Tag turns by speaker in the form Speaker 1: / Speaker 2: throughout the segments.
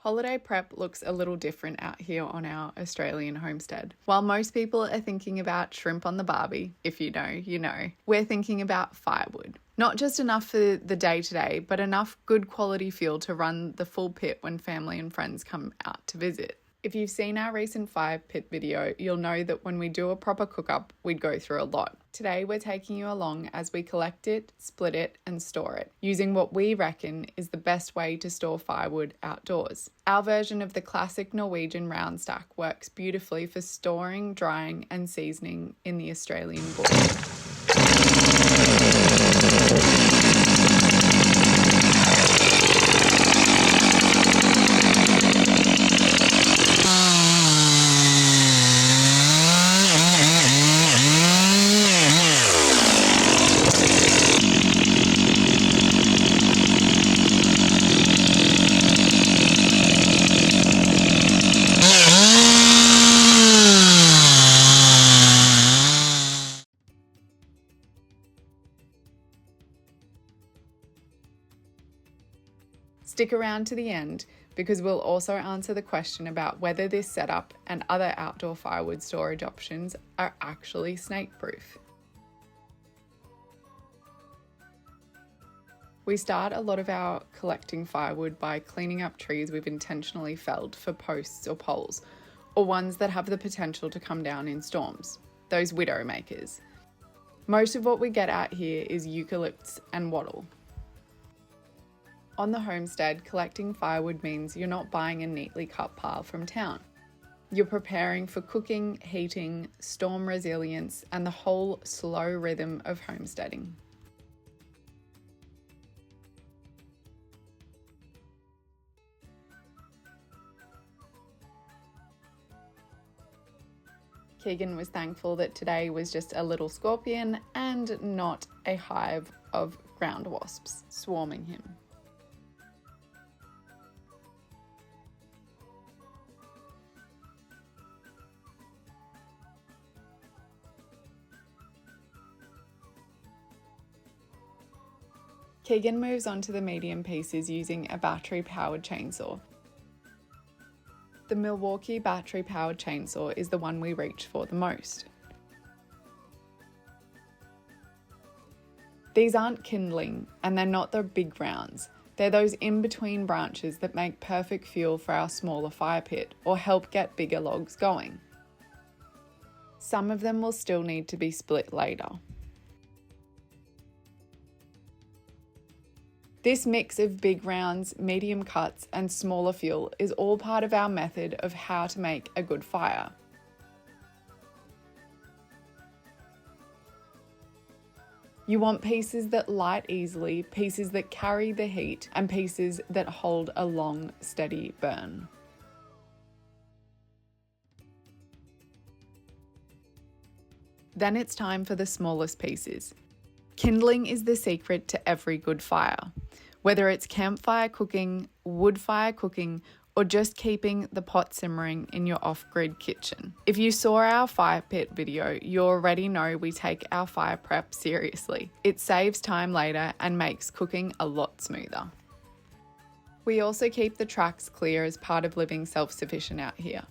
Speaker 1: Holiday prep looks a little different out here on our Australian homestead. While most people are thinking about shrimp on the barbie, if you know, you know, we're thinking about firewood. Not just enough for the day-to-day, but enough good quality fuel to run the full pit when family and friends come out to visit. If you've seen our recent fire pit video, you'll know that when we do a proper cook-up, we'd go through a lot. Today, we're taking you along as we collect it, split it, and store it, using what we reckon is the best way to store firewood outdoors. Our version of the classic Norwegian round stack works beautifully for storing, drying, and seasoning in the Australian bush. Stick around to the end because we'll also answer the question about whether this setup and other outdoor firewood storage options are actually snake-proof. We start a lot of our collecting firewood by cleaning up trees we've intentionally felled for posts or poles, or ones that have the potential to come down in storms, those widow makers. Most of what we get out here is eucalypts and wattle. On the homestead, collecting firewood means you're not buying a neatly cut pile from town. You're preparing for cooking, heating, storm resilience, and the whole slow rhythm of homesteading. Keegan was thankful that today was just a little scorpion and not a hive of ground wasps swarming him. Keegan moves on to the medium pieces using a battery-powered chainsaw. The Milwaukee battery-powered chainsaw is the one we reach for the most. These aren't kindling, and they're not the big rounds. They're those in-between branches that make perfect fuel for our smaller fire pit or help get bigger logs going. Some of them will still need to be split later. This mix of big rounds, medium cuts, and smaller fuel is all part of our method of how to make a good fire. You want pieces that light easily, pieces that carry the heat, and pieces that hold a long, steady burn. Then it's time for the smallest pieces. Kindling is the secret to every good fire. Whether it's campfire cooking, wood fire cooking, or just keeping the pot simmering in your off-grid kitchen. If you saw our fire pit video, you already know we take our fire prep seriously. It saves time later and makes cooking a lot smoother. We also keep the tracks clear as part of living self-sufficient out here.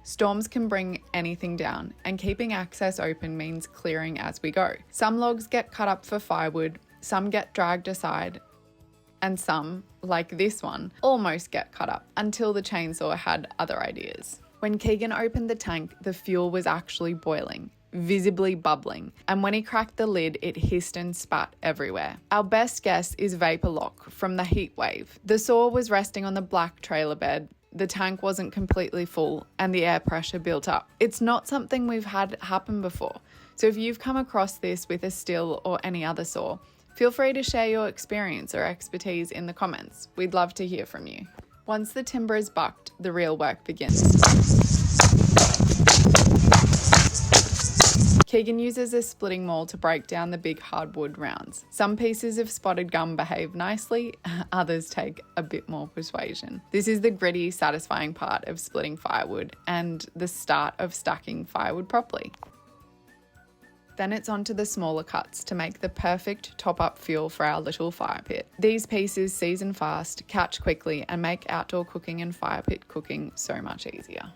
Speaker 1: Storms can bring anything down, and keeping access open means clearing as we go. Some logs get cut up for firewood, some get dragged aside, and some, like this one, almost get cut up until the chainsaw had other ideas. When Keegan opened the tank, the fuel was actually boiling, visibly bubbling, and when he cracked the lid, it hissed and spat everywhere. Our best guess is vapor lock from the heat wave. The saw was resting on the black trailer bed. The tank wasn't completely full and the air pressure built up. It's not something we've had happen before. So if you've come across this with a Stihl or any other saw, feel free to share your experience or expertise in the comments. We'd love to hear from you. Once the timber is bucked, the real work begins. Keegan uses a splitting maul to break down the big hardwood rounds. Some pieces of spotted gum behave nicely, others take a bit more persuasion. This is the gritty, satisfying part of splitting firewood and the start of stacking firewood properly. Then it's on to the smaller cuts to make the perfect top-up fuel for our little fire pit. These pieces season fast, catch quickly, and make outdoor cooking and fire pit cooking so much easier.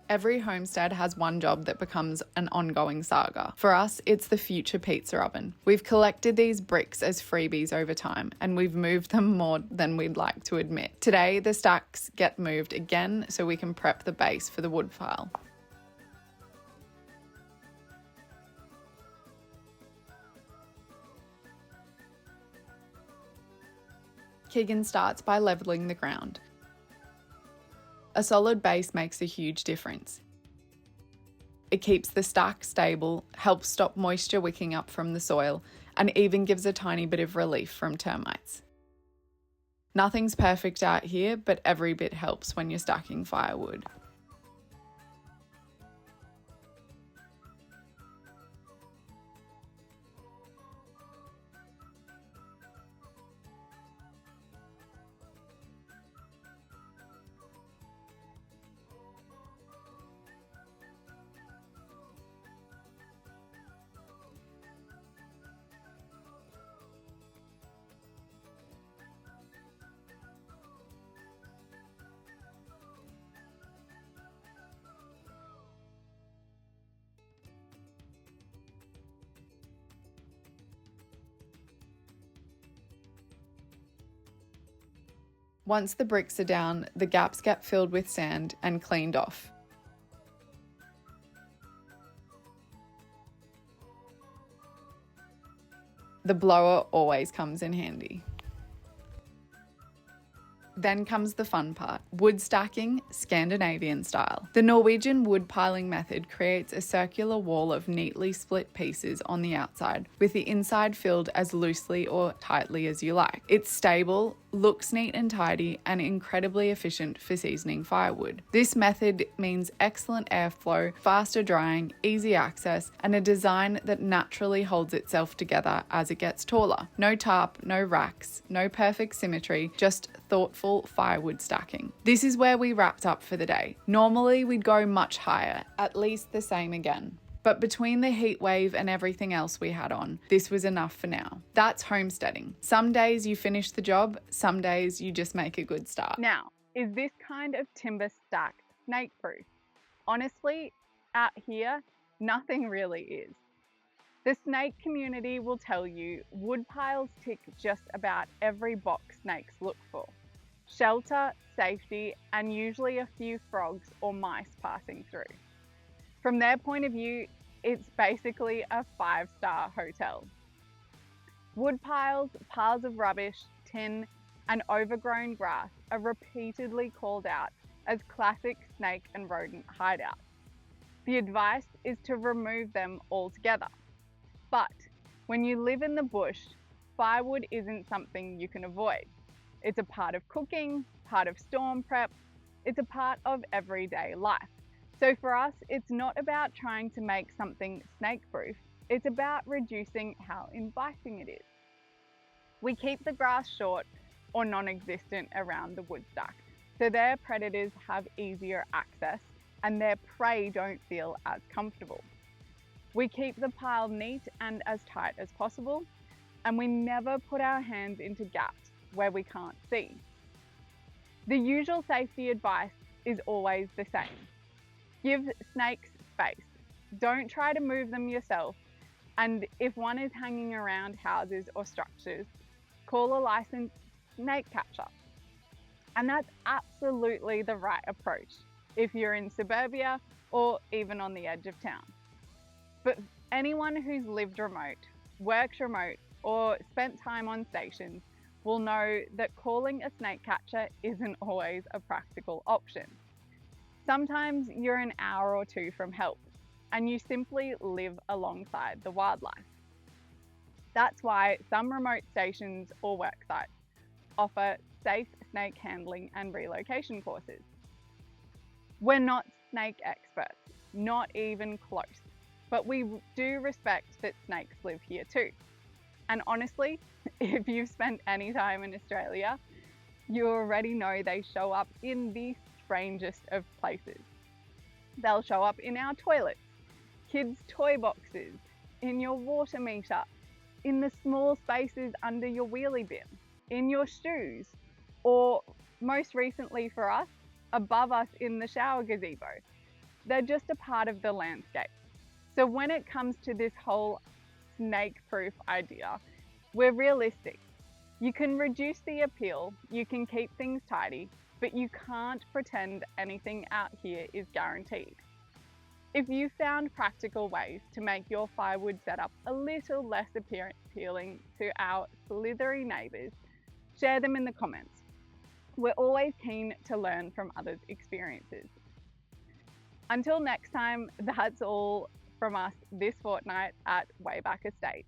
Speaker 1: Every homestead has one job that becomes an ongoing saga. For us, it's the future pizza oven. We've collected these bricks as freebies over time, and we've moved them more than we'd like to admit. Today, the stacks get moved again so we can prep the base for the wood pile. Keegan starts by levelling the ground. A solid base makes a huge difference. It keeps the stack stable, helps stop moisture wicking up from the soil, and even gives a tiny bit of relief from termites. Nothing's perfect out here, but every bit helps when you're stacking firewood. Once the bricks are down, the gaps get filled with sand and cleaned off. The blower always comes in handy. Then comes the fun part, wood stacking, Scandinavian style. The Norwegian wood piling method creates a circular wall of neatly split pieces on the outside, with the inside filled as loosely or tightly as you like. It's stable, looks neat and tidy, and incredibly efficient for seasoning firewood. This method means excellent airflow, faster drying, easy access, and a design that naturally holds itself together as it gets taller. No tarp, no racks, no perfect symmetry, just thoughtful firewood stacking. This is where we wrapped up for the day. Normally we'd go much higher, at least the same again. But between the heat wave and everything else we had on, this was enough for now. That's homesteading. Some days you finish the job, some days you just make a good start.
Speaker 2: Now, is this kind of timber stack snake-proof? Honestly, out here, nothing really is. The snake community will tell you wood piles tick just about every box snakes look for. Shelter, safety, and usually a few frogs or mice passing through. From their point of view, it's basically a 5-star hotel. Wood piles, piles of rubbish, tin, and overgrown grass are repeatedly called out as classic snake and rodent hideouts. The advice is to remove them altogether. But when you live in the bush, firewood isn't something you can avoid. It's a part of cooking, part of storm prep, it's a part of everyday life. So for us, it's not about trying to make something snake-proof, it's about reducing how inviting it is. We keep the grass short or non-existent around the wood stack, so their predators have easier access and their prey don't feel as comfortable. We keep the pile neat and as tight as possible, and we never put our hands into gaps where we can't see. The usual safety advice is always the same. Give snakes space. Don't try to move them yourself, and if one is hanging around houses or structures, call a licensed snake catcher. And that's absolutely the right approach if you're in suburbia or even on the edge of town. But anyone who's lived remote, worked remote, or spent time on stations will know that calling a snake catcher isn't always a practical option. Sometimes you're an hour or two from help, and you simply live alongside the wildlife. That's why some remote stations or work sites offer safe snake handling and relocation courses. We're not snake experts, not even close, but we do respect that snakes live here too. And honestly, if you've spent any time in Australia, you already know they show up in the strangest of places. They'll show up in our toilets, kids' toy boxes, in your water meter, in the small spaces under your wheelie bin, in your shoes, or most recently for us, above us in the shower gazebo. They're just a part of the landscape. So when it comes to this whole snake-proof idea, we're realistic. You can reduce the appeal, you can keep things tidy, but you can't pretend anything out here is guaranteed. If you found practical ways to make your firewood setup a little less appealing to our slithery neighbours, share them in the comments. We're always keen to learn from others' experiences. Until next time, that's all from us this fortnight at Wayback Estate.